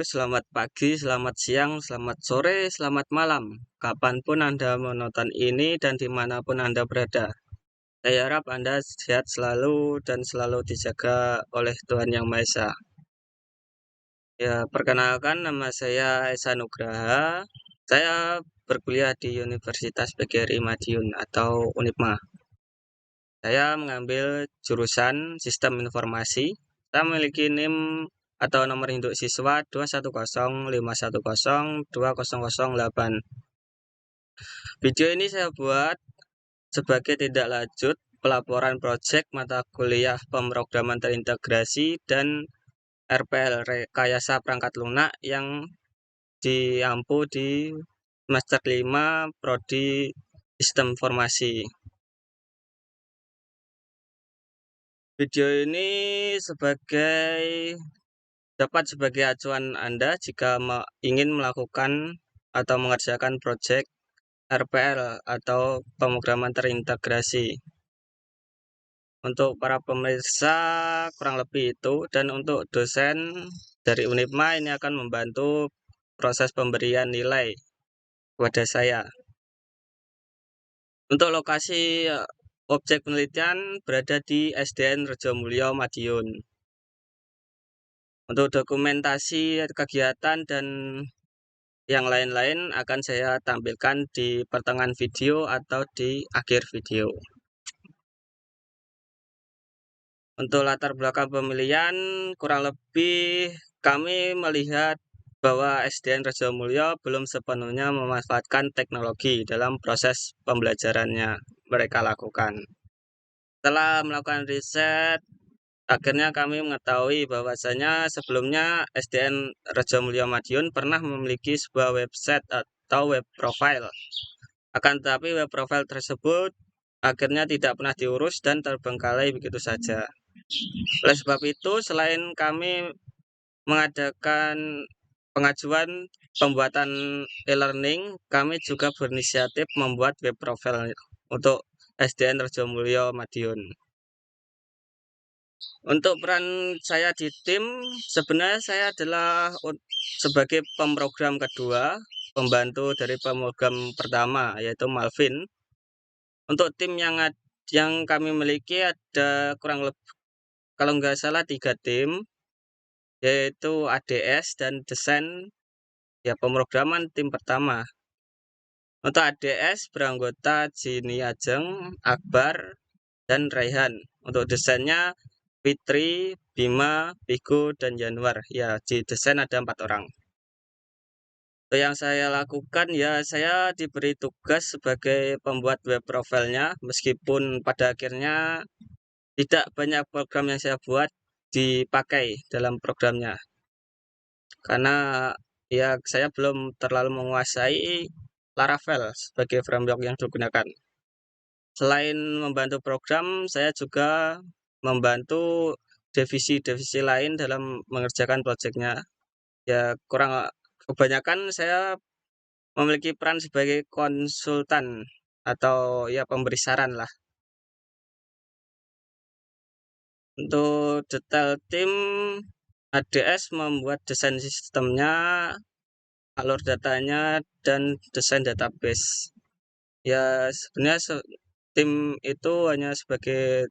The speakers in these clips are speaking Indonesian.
selamat pagi, selamat siang, selamat sore, selamat malam. Kapanpun Anda menonton ini dan dimanapun Anda berada. Saya harap Anda sehat selalu dan selalu dijaga oleh Tuhan Yang Maha Esa. Ya, perkenalkan nama saya Esa Nugraha. Saya berkuliah di Universitas PGRI Madiun atau Unipma. Saya mengambil jurusan Sistem Informasi. Saya memiliki NIM atau nomor induk siswa 21051020008. Video ini saya buat sebagai tindak lanjut pelaporan proyek mata kuliah pemrograman terintegrasi dan RPL Rekayasa Perangkat Lunak yang diampu di semester 5 Prodi Sistem Informasi. Video ini dapat sebagai acuan Anda jika ingin melakukan atau mengerjakan proyek RPL atau pemrograman terintegrasi. Untuk para pemirsa kurang lebih itu, dan untuk dosen dari Unipma ini akan membantu proses pemberian nilai kepada saya. Untuk lokasi objek penelitian berada di SDN Rejomulyo Madiun. Untuk dokumentasi kegiatan dan yang lain-lain akan saya tampilkan di pertengahan video atau di akhir video. Untuk latar belakang pemilihan, kurang lebih kami melihat bahwa SDN Rejomulyo belum sepenuhnya memanfaatkan teknologi dalam proses pembelajarannya mereka lakukan. Setelah melakukan riset, akhirnya kami mengetahui bahwasanya sebelumnya SDN Rejomulyo Madiun pernah memiliki sebuah website atau web profile. Akan tetapi web profile tersebut akhirnya tidak pernah diurus dan terbengkalai begitu saja. Oleh sebab itu, selain kami mengadakan pengajuan pembuatan e-learning, kami juga berinisiatif membuat web profile untuk SDN Rejomulyo Madiun. Untuk peran saya di tim, sebenarnya saya adalah sebagai pemrogram kedua, pembantu dari pemrogram pertama, yaitu Malvin. Untuk tim yang kami miliki ada kurang lebih, kalau nggak salah 3 tim, yaitu ADS dan desain, ya pemrograman tim pertama. Untuk ADS beranggota Jini Ajeng, Akbar, dan Raihan. Untuk desainnya Fitri, Bima, Bigo, dan Januar. Ya, di desain ada 4 orang. Untuk yang saya lakukan, ya saya diberi tugas sebagai pembuat web profilnya, meskipun pada akhirnya tidak banyak program yang saya buat dipakai dalam programnya. Karena ya saya belum terlalu menguasai Laravel sebagai framework yang digunakan. Selain membantu program, saya juga membantu divisi-divisi lain dalam mengerjakan proyeknya. Ya kebanyakan saya memiliki peran sebagai konsultan atau ya pemberi saran lah. Untuk detail tim, ADS membuat desain sistemnya, alur datanya, dan desain database. Ya sebenarnya tim itu hanya sebagai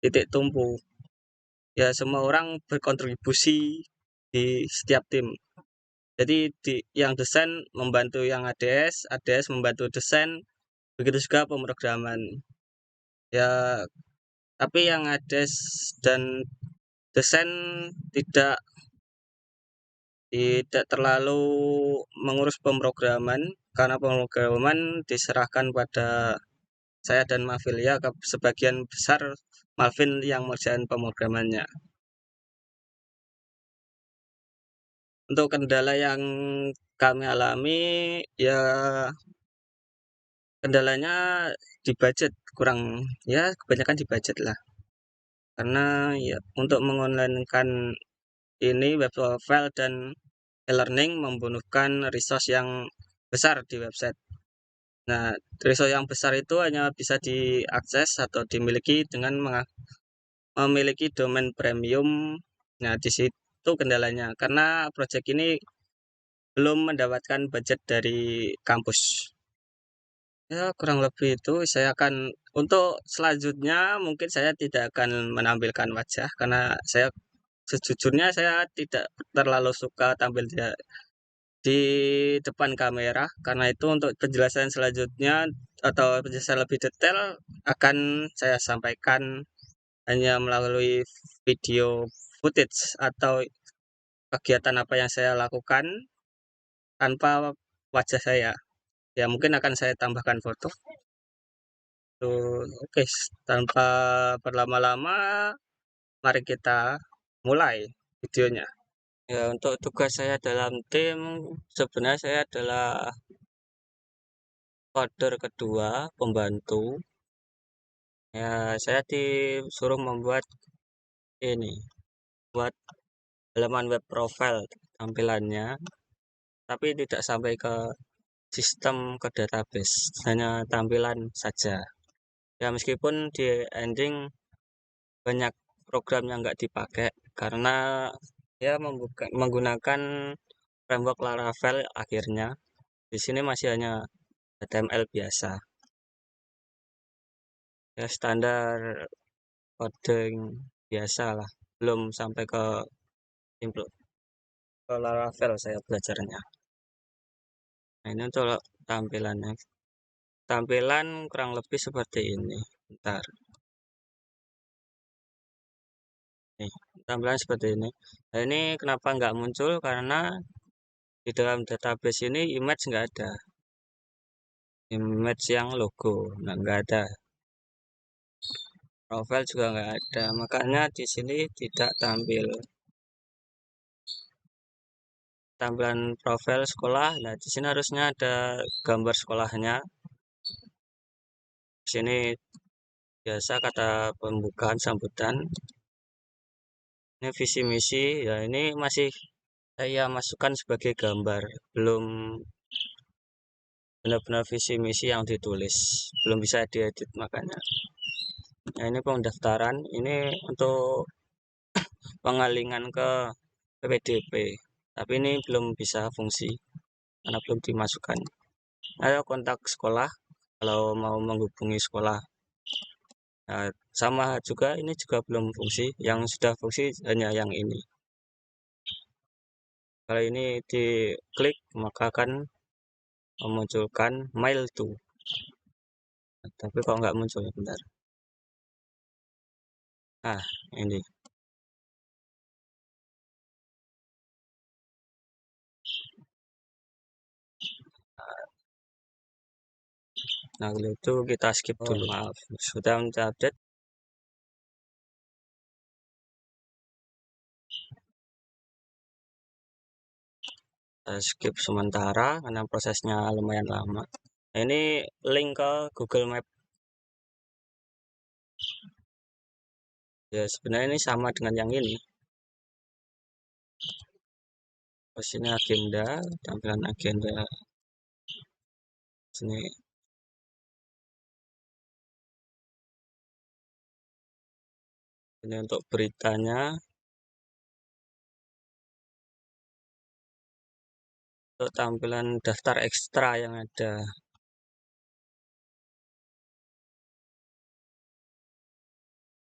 titik tumpu. Ya semua orang berkontribusi di setiap tim. Jadi yang desain membantu yang ADS membantu desain, begitu juga pemrograman. Ya tapi yang ADS dan desain tidak terlalu mengurus pemrograman, karena pemrograman diserahkan pada saya dan Malvin, ya sebagian besar Malvin yang mengerjakan pemrogramannya. Untuk kendala yang kami alami, ya kendalanya di budget, kebanyakan di budget lah. Karena ya untuk mengonlinekan ini web profile dan e-learning membutuhkan resource yang besar di website. Nah, resource yang besar itu hanya bisa diakses atau dimiliki dengan memiliki domain premium. Nah, itu kendalanya, karena proyek ini belum mendapatkan budget dari kampus. Ya, kurang lebih itu saya akan untuk selanjutnya mungkin saya tidak akan menampilkan wajah karena saya sejujurnya saya tidak terlalu suka tampil di depan kamera, karena itu untuk penjelasan selanjutnya atau penjelasan lebih detail akan saya sampaikan hanya melalui video footage atau kegiatan apa yang saya lakukan tanpa wajah saya. Ya mungkin akan saya tambahkan foto. Tuh, oke, tanpa berlama-lama, mari kita mulai videonya. Ya, untuk tugas saya dalam tim, sebenarnya saya adalah coder kedua, pembantu. Ya, saya disuruh membuat ini, buat halaman web profile tampilannya, tapi tidak sampai ke sistem, ke database, hanya tampilan saja. Ya, meskipun di ending banyak program yang nggak dipakai karena ya menggunakan framework Laravel akhirnya. Di sini masih hanya HTML biasa. Ya standar coding biasa lah. Belum sampai ke simple ke Laravel saya belajarnya. Nah, ini untuk tampilannya. Tampilan kurang lebih seperti ini. Bentar. Nih, tampilan seperti ini. Nah, ini kenapa nggak muncul? Karena di dalam database ini image nggak ada. Image yang logo, nah nggak ada. Profile juga nggak ada, makanya di sini tidak tampil tampilan profil sekolah. Nah, di sini harusnya ada gambar sekolahnya. Di sini biasa kata pembukaan sambutan. Ini visi misi, ya ini masih saya masukkan sebagai gambar, belum benar-benar visi misi yang ditulis, belum bisa diedit makanya. Nah, ini pendaftaran, ini untuk pengalingan ke PPDB, tapi ini belum bisa fungsi karena belum dimasukkan. Ayo kontak sekolah kalau mau menghubungi sekolah. Nah, sama juga ini juga belum fungsi, yang sudah fungsi hanya yang ini. Kalau ini diklik maka akan memunculkan mail to. Nah, tapi kok nggak muncul, bentar. Nah, ini. Nah, kalau itu kita skip dulu. Maaf, sudah update. Skip sementara karena prosesnya lumayan lama. Nah, ini link ke Google Map. Ya, sebenarnya ini sama dengan yang ini. Terus ini agenda, tampilan agenda. Sini ini untuk beritanya. Untuk tampilan daftar ekstra yang ada.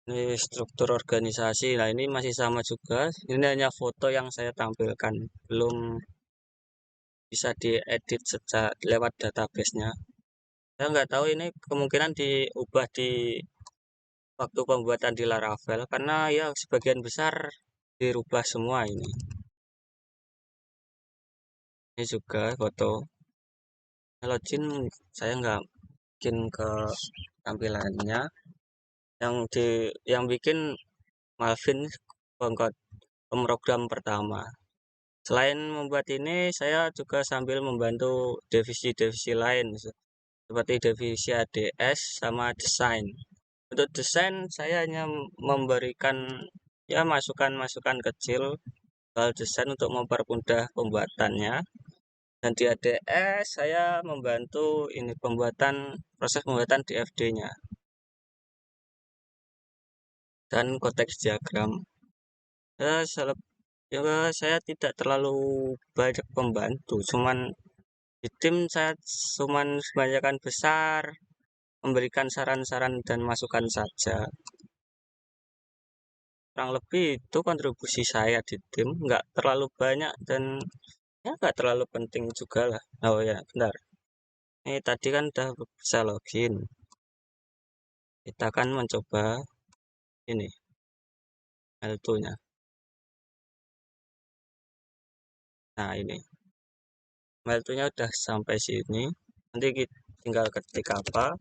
Ini struktur organisasi. Nah, ini masih sama juga. Ini hanya foto yang saya tampilkan, belum bisa diedit sejak lewat database-nya. Saya nggak tahu ini kemungkinan diubah di waktu pembuatan di Laravel karena ya sebagian besar dirubah semua ini. Ini juga foto. Login saya nggak bikin ke tampilannya. Yang bikin Malvin, pemrogram pertama. Selain membuat ini, saya juga sambil membantu divisi-divisi lain seperti divisi ADS sama desain. Untuk desain saya hanya memberikan ya masukan-masukan kecil soal desain untuk mempermudah pembuatannya. Dan di ADS saya membantu ini proses pembuatan DFD-nya dan konteks diagram. Ya, saya tidak terlalu banyak pembantu, cuman di tim saya cuman sebanyakan besar memberikan saran-saran dan masukan saja. Kurang lebih itu kontribusi saya di tim, nggak terlalu banyak dan ya nggak terlalu penting juga lah. Oh ya, bentar. Ini tadi kan udah bisa login. Kita kan mencoba ini L2-nya. Nah, ini L2-nya udah sampai sini. Nanti kita tinggal ketik apa,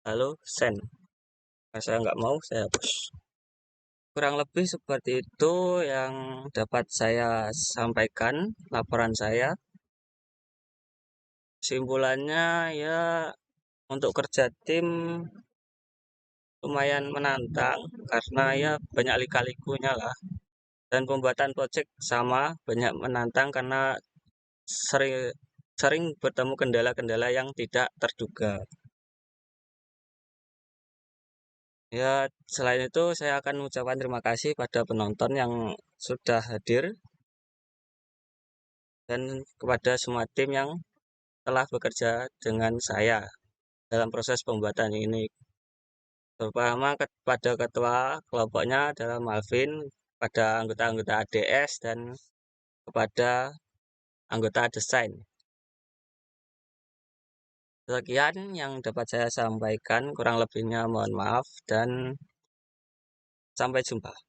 lalu send. Nah, saya nggak mau, saya hapus. Kurang lebih seperti itu yang dapat saya sampaikan, laporan saya. Kesimpulannya ya untuk kerja tim lumayan menantang karena ya banyak lika-likunya lah. Dan pembuatan project sama banyak menantang karena sering sering bertemu kendala-kendala yang tidak terduga. Ya, selain itu saya akan mengucapkan terima kasih pada penonton yang sudah hadir dan kepada semua tim yang telah bekerja dengan saya dalam proses pembuatan ini. Terutama kepada ketua kelompoknya adalah Malvin, pada anggota-anggota ADS dan kepada anggota desain. Sekian yang dapat saya sampaikan, kurang lebihnya mohon maaf dan sampai jumpa.